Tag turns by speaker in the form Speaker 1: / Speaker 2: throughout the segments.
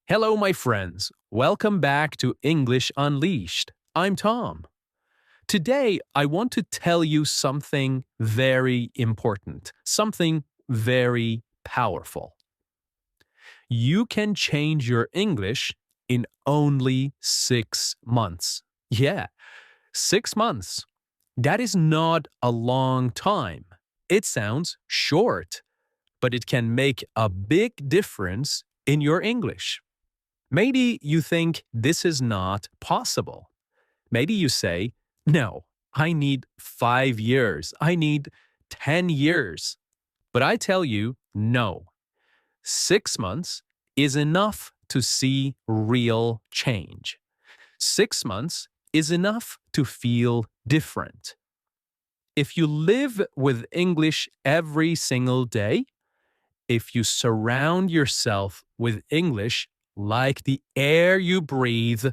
Speaker 1: Hello, my friends. Welcome back to English Unleashed. I'm Tom. Today, I want to tell you something very important, something very powerful. You can change your English in only 6 months. Yeah, 6 months. That is not a long time. It sounds short, but it can make a big difference in your English. Maybe you think this is not possible. Maybe you say, no, I need 5 years. I need 10 years. But I tell you, no. 6 months is enough to see real change. 6 months is enough to feel different. If you live with English every single day, if you surround yourself with English like the air you breathe,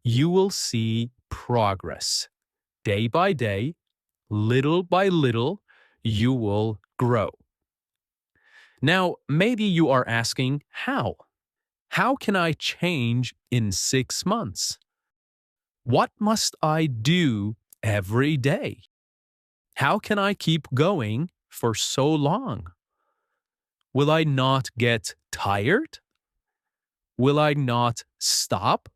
Speaker 1: you will see progress. Day by day, little by little, you will grow. Now, maybe you are asking, how? How can I change in 6 months? What must I do every day? How can I keep going for so long? Will I not get tired? Will I not stop?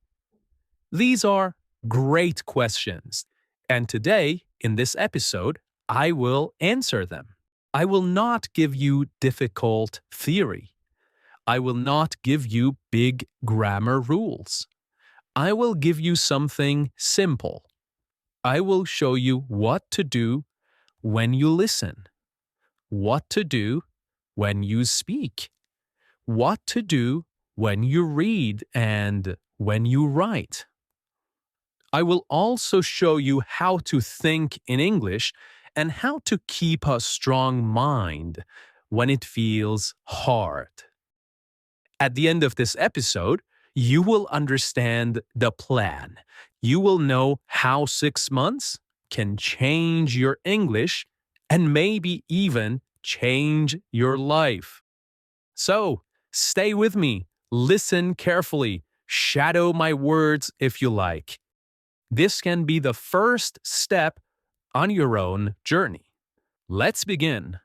Speaker 1: These are great questions. And today, in this episode, I will answer them. I will not give you difficult theory. I will not give you big grammar rules. I will give you something simple. I will show you what to do when you listen, what to do when you speak, what to do when you read and when you write. I will also show you how to think in English and how to keep a strong mind when it feels hard. At the end of this episode, you will understand the plan. You will know how 6 months can change your English and maybe even change your life. So, stay with me, listen carefully, shadow my words if you like. This can be the first step on your own journey. Let's begin.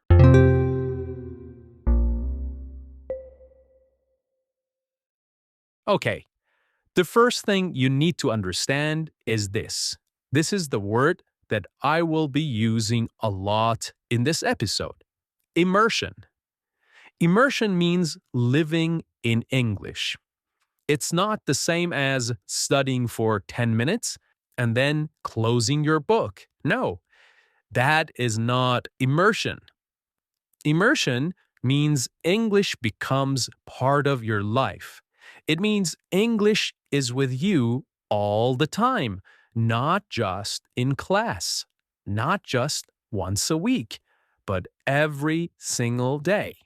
Speaker 1: Okay, the first thing you need to understand is this. This is the word that I will be using a lot in this episode. Immersion. Immersion means living in English. It's not the same as studying for 10 minutes and then closing your book. No, that is not immersion. Immersion means English becomes part of your life. It means English is with you all the time, not just in class, not just once a week, but every single day.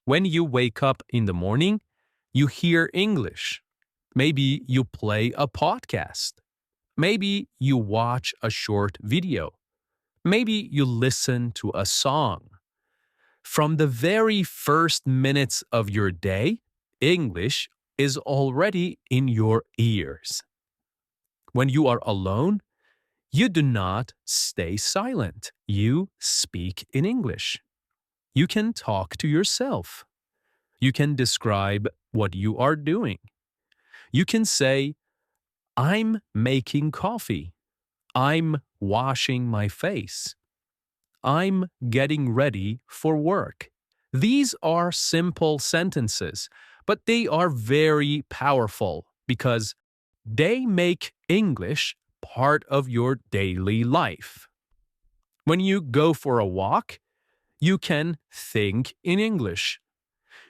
Speaker 1: When you wake up in the morning, you hear English. Maybe you play a podcast. Maybe you watch a short video. Maybe you listen to a song. From the very first minutes of your day, English is already in your ears. When you are alone, you do not stay silent. You speak in English. You can talk to yourself. You can describe what you are doing. You can say, I'm making coffee. I'm washing my face. I'm getting ready for work. These are simple sentences, but they are very powerful because they make English part of your daily life. When you go for a walk, you can think in English.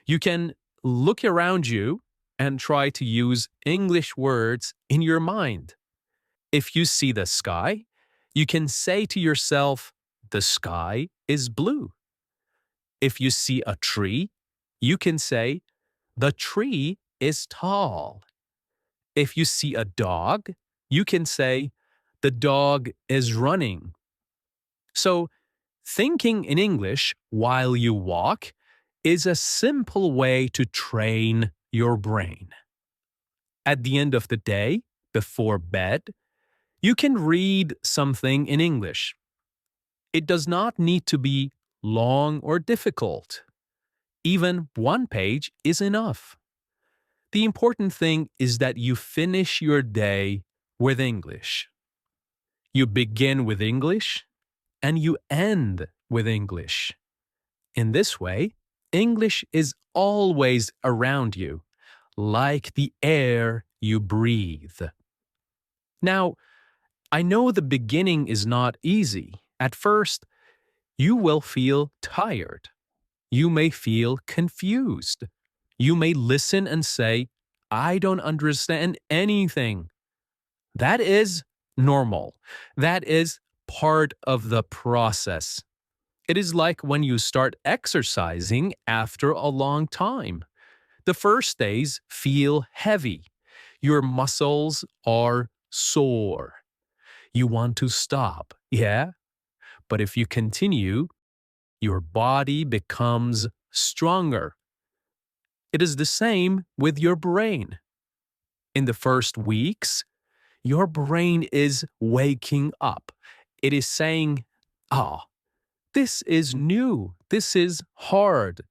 Speaker 1: You can look around you and try to use English words in your mind. If you see the sky, you can say to yourself, the sky is blue. If you see a tree, you can say, the tree is tall. If you see a dog, you can say, the dog is running. So, thinking in English while you walk is a simple way to train your brain. At the end of the day, before bed, you can read something in English. It does not need to be long or difficult. Even one page is enough. The important thing is that you finish your day with English. You begin with English and you end with English. In this way, English is always around you, like the air you breathe. Now, I know the beginning is not easy. At first, you will feel tired. You may feel confused. You may listen and say, I don't understand anything. That is normal. That is part of the process. It is like when you start exercising after a long time. The first days feel heavy. Your muscles are sore. You want to stop, yeah? But if you continue, your body becomes stronger. It is the same with your brain. In the first weeks, your brain is waking up. It is saying, ah, this is new. This is hard.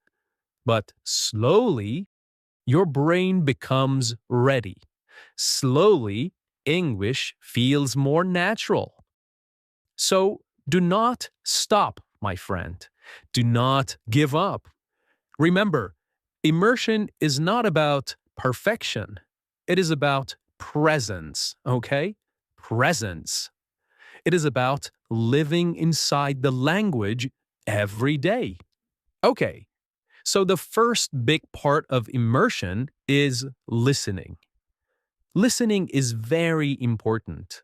Speaker 1: But slowly, your brain becomes ready. Slowly, English feels more natural. So do not stop, my friend. Do not give up. Remember, immersion is not about perfection. It is about presence, okay? Presence. It is about living inside the language every day. Okay, so the first big part of immersion is listening. Listening is very important.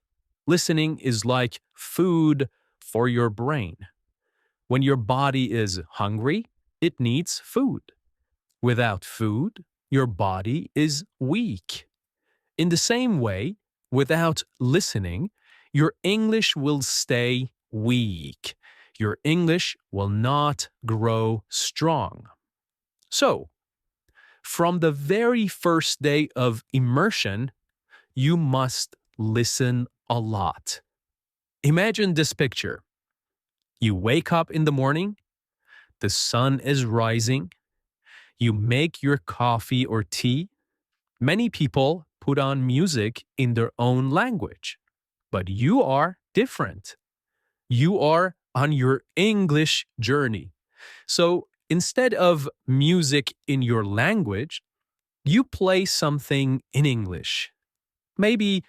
Speaker 1: Listening is like food for your brain. When your body is hungry, it needs food. Without food, your body is weak. In the same way, without listening, your English will stay weak. Your English will not grow strong. So, from the very first day of immersion, you must listen a lot. Imagine this picture. You wake up in the morning, the sun is rising, you make your coffee or tea. Many people put on music in their own language, but you are different. You are on your English journey. So instead of music in your language, you play something in English. Maybe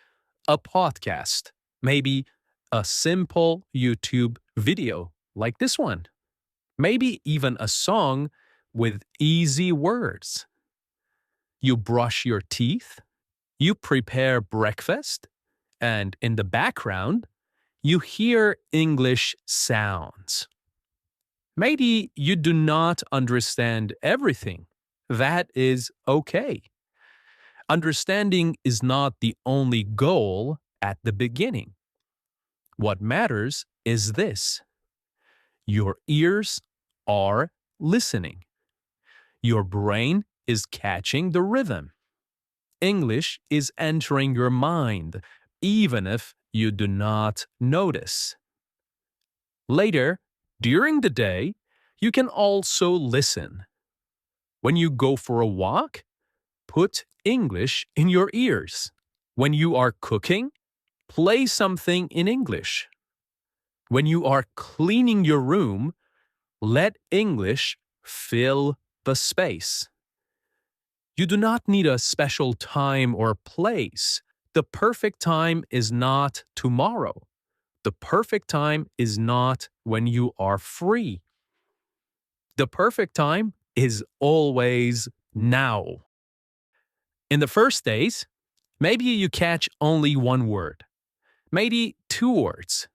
Speaker 1: a podcast, maybe a simple YouTube video like this one, maybe even a song with easy words. You brush your teeth, you prepare breakfast, and in the background, you hear English sounds. Maybe you do not understand everything. That is okay. Understanding is not the only goal at the beginning. What matters is this: your ears are listening. Your brain is catching the rhythm. English is entering your mind, even if you do not notice. Later, during the day, you can also listen. When you go for a walk, put English in your ears. When you are cooking, play something in English. When you are cleaning your room, let English fill the space. You do not need a special time or place. The perfect time is not tomorrow. The perfect time is not when you are free. The perfect time is always now. In the first days, maybe you catch only one word, maybe two words.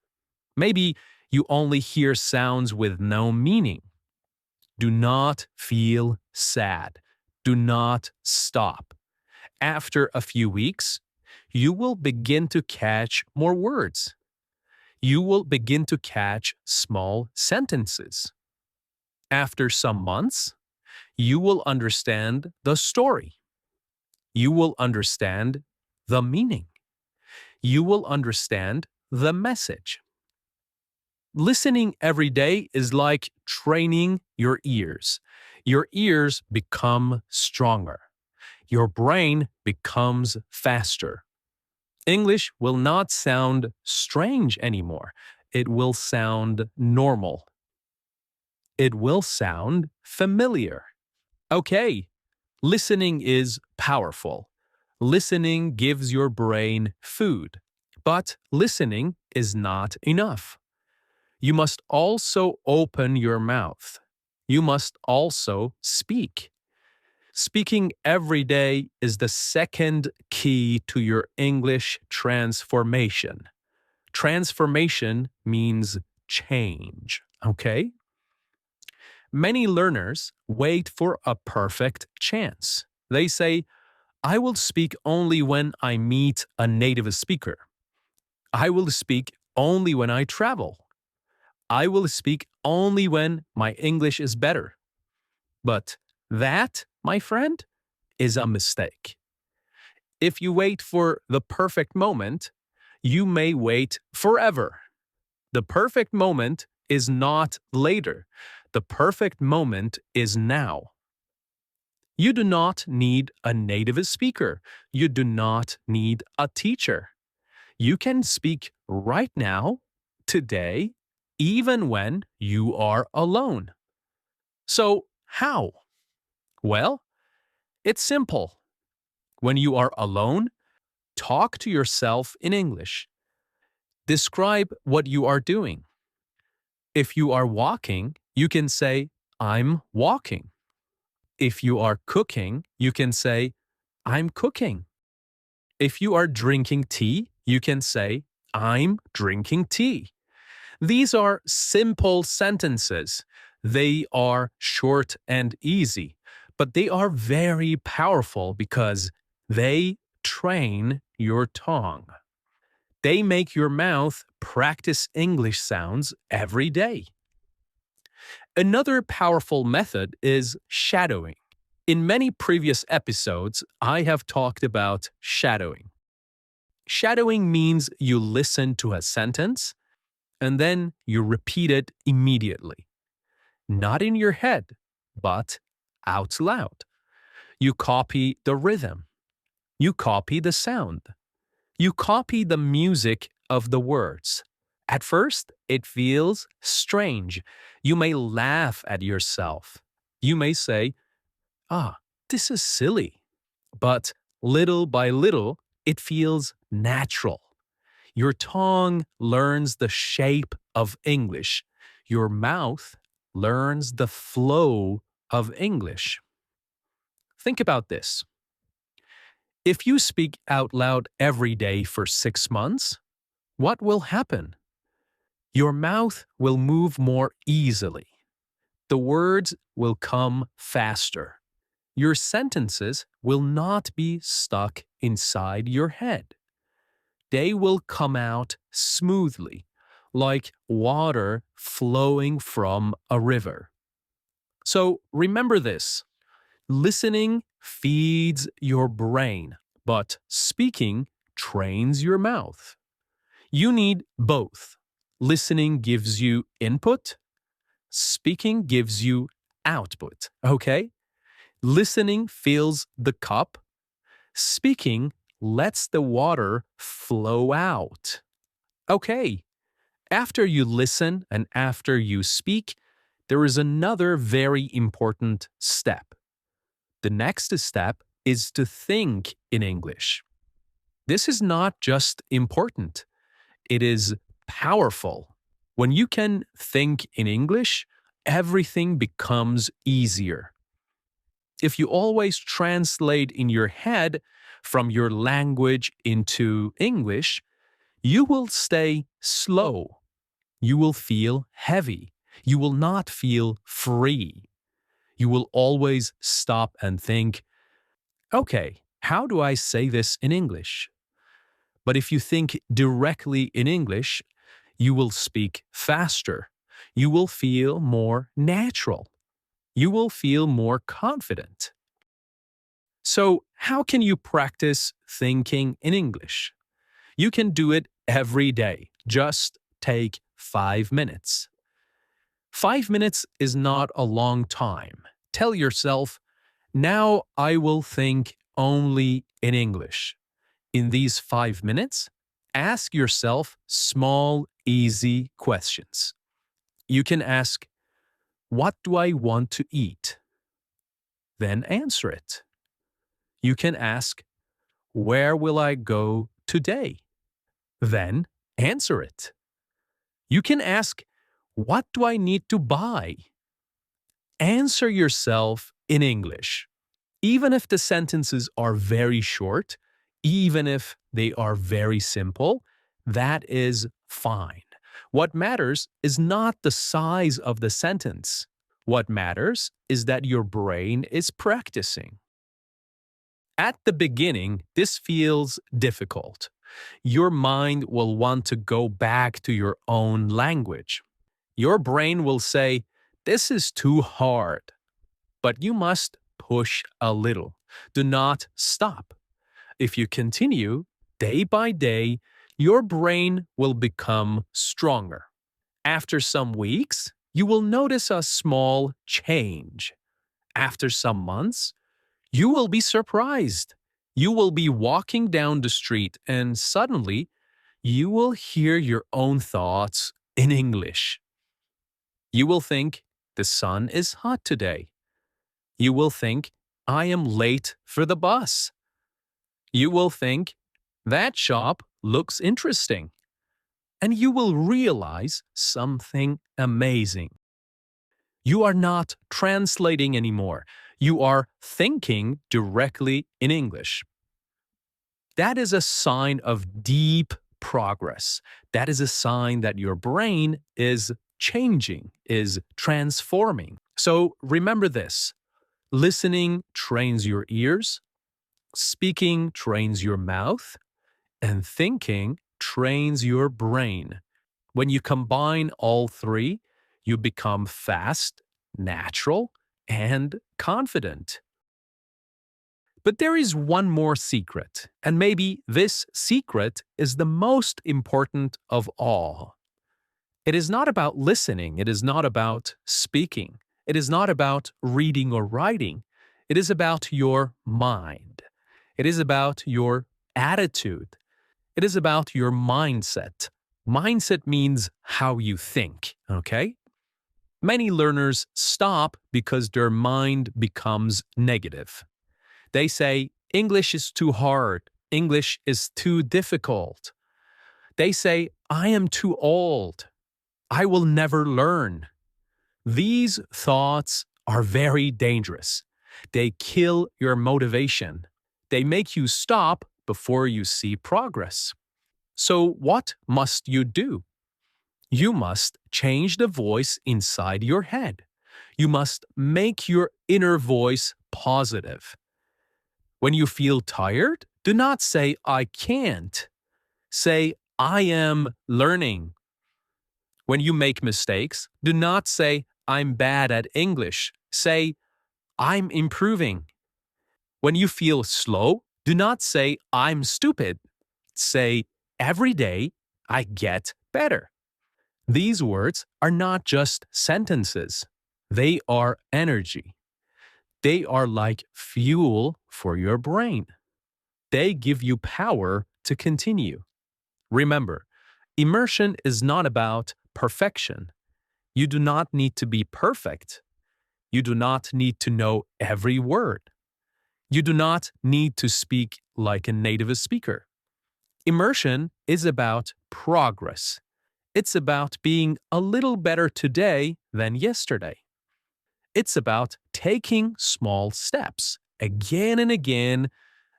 Speaker 1: Maybe you only hear sounds with no meaning. Do not feel sad. Do not stop. After a few weeks, you will begin to catch more words. You will begin to catch small sentences. After some months, you will understand the story. you will understand the meaning. You will understand the message. Listening every day is like training your ears. Your ears become stronger. Your brain becomes faster. English will not sound strange anymore. It will sound normal. It will sound familiar. Okay, listening is powerful. Listening gives your brain food. But listening is not enough. You must also open your mouth. You must also speak. Speaking every day is the second key to your English transformation. Transformation means change, okay? Many learners wait for a perfect chance. They say, I will speak only when I meet a native speaker. I will speak only when I travel. I will speak only when my English is better. But that, my friend, is a mistake. If you wait for the perfect moment, you may wait forever. The perfect moment is not later. The perfect moment is now. You do not need a native speaker. You do not need a teacher. You can speak right now, today, even when you are alone. So, how? Well, it's simple. When you are alone, talk to yourself in English. Describe what you are doing. If you are walking, you can say, I'm walking. If you are cooking, you can say, I'm cooking. If you are drinking tea, you can say, I'm drinking tea. These are simple sentences. They are short and easy, but they are very powerful because they train your tongue. They make your mouth practice English sounds every day. Another powerful method is shadowing. In many previous episodes, I have talked about shadowing. Shadowing means you listen to a sentence and then you repeat it immediately. Not in your head, but out loud. You copy the rhythm. You copy the sound. You copy the music of the words. At first, it feels strange. You may laugh at yourself. You may say, this is silly. But little by little, it feels natural. Your tongue learns the shape of English. Your mouth learns the flow of English. Think about this. If you speak out loud every day for 6 months, what will happen? Your mouth will move more easily. The words will come faster. Your sentences will not be stuck inside your head. They will come out smoothly, like water flowing from a river. So remember this. Listening feeds your brain, but speaking trains your mouth. You need both. Listening gives you input, speaking gives you output, okay? Listening fills the cup, speaking lets the water flow out. Okay, after you listen and after you speak, there is another very important step. The next step is to think in English. This is not just important, it is powerful. When you can think in English, everything becomes easier. If you always translate in your head from your language into English, you will stay slow. You will feel heavy. You will not feel free. You will always stop and think, okay, how do I say this in English? But if you think directly in English, you will speak faster. You will feel more natural. You will feel more confident. So, how can you practice thinking in English? You can do it every day. Just take 5 minutes. 5 minutes is not a long time. Tell yourself, now I will think only in English. In these 5 minutes, ask yourself small, easy questions. You can ask, what do I want to eat? Then answer it. You can ask, where will I go today? Then answer it. You can ask, what do I need to buy? Answer yourself in English. Even if the sentences are very short, even if they are very simple, that is fine. What matters is not the size of the sentence. What matters is that your brain is practicing. At the beginning, this feels difficult. Your mind will want to go back to your own language. Your brain will say, this is too hard. But you must push a little. Do not stop. If you continue, day by day, your brain will become stronger. After some weeks, you will notice a small change. After some months, you will be surprised. You will be walking down the street and suddenly you will hear your own thoughts in English. You will think, the sun is hot today. You will think, I am late for the bus. You will think, that shop looks interesting. And you will realize something amazing. You are not translating anymore. You are thinking directly in English. That is a sign of deep progress. That is a sign that your brain is changing, is transforming. So remember this. Listening trains your ears, speaking trains your mouth, and thinking trains your brain. When you combine all three, you become fast, natural, and confident. But there is one more secret, and maybe this secret is the most important of all. It is not about listening, it is not about speaking, it is not about reading or writing. It is about your mind. It is about your attitude. It is about your mindset. Mindset means how you think, okay? Many learners stop because their mind becomes negative. They say, English is too hard. English is too difficult. They say, I am too old. I will never learn. These thoughts are very dangerous. They kill your motivation. They make you stop before you see progress. So what must you do? You must change the voice inside your head. You must make your inner voice positive. When you feel tired, do not say, I can't. Say, I am learning. When you make mistakes, do not say, I'm bad at English. Say, I'm improving. When you feel slow, do not say, I'm stupid. Say, every day, I get better. These words are not just sentences. They are energy. They are like fuel for your brain. They give you power to continue. Remember, immersion is not about perfection. You do not need to be perfect. You do not need to know every word. You do not need to speak like a native speaker. Immersion is about progress. It's about being a little better today than yesterday. It's about taking small steps again and again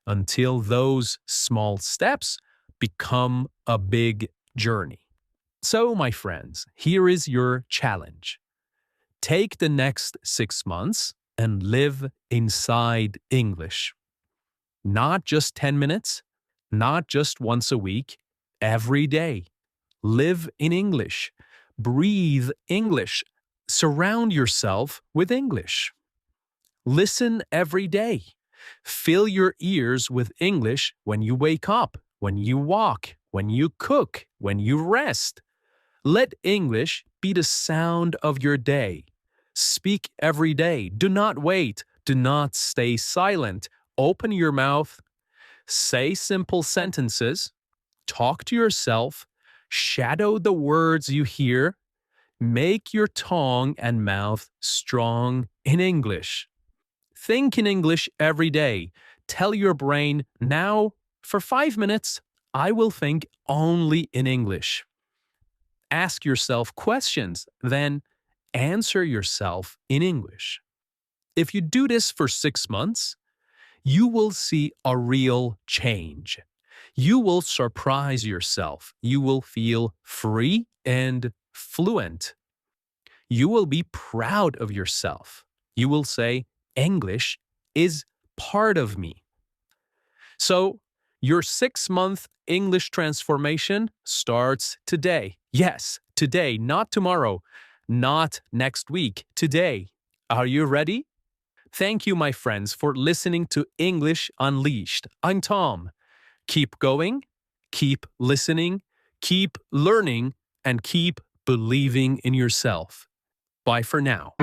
Speaker 1: until those small steps become a big journey. So, my friends, here is your challenge. Take the next 6 months and live inside English. Not just 10 minutes, not just once a week, every day. Live in English. Breathe English. Surround yourself with English. Listen every day. Fill your ears with English when you wake up, when you walk, when you cook, when you rest. Let English be the sound of your day. Speak every day. Do not wait. Do not stay silent. Open your mouth. Say simple sentences. Talk to yourself. Shadow the words you hear. Make your tongue and mouth strong in English. Think in English every day. Tell your brain, now, for 5 minutes, I will think only in English. Ask yourself questions, then answer yourself in English. If you do this for 6 months, you will see a real change. You will surprise yourself. You will feel free and fluent. You will be proud of yourself. You will say, English is part of me. So, your 6-month English transformation starts today. Yes, today, not tomorrow, not next week, today. Are you ready? Thank you, my friends, for listening to English Unleashed. I'm Tom. Keep going, keep listening, keep learning, and keep believing in yourself. Bye for now.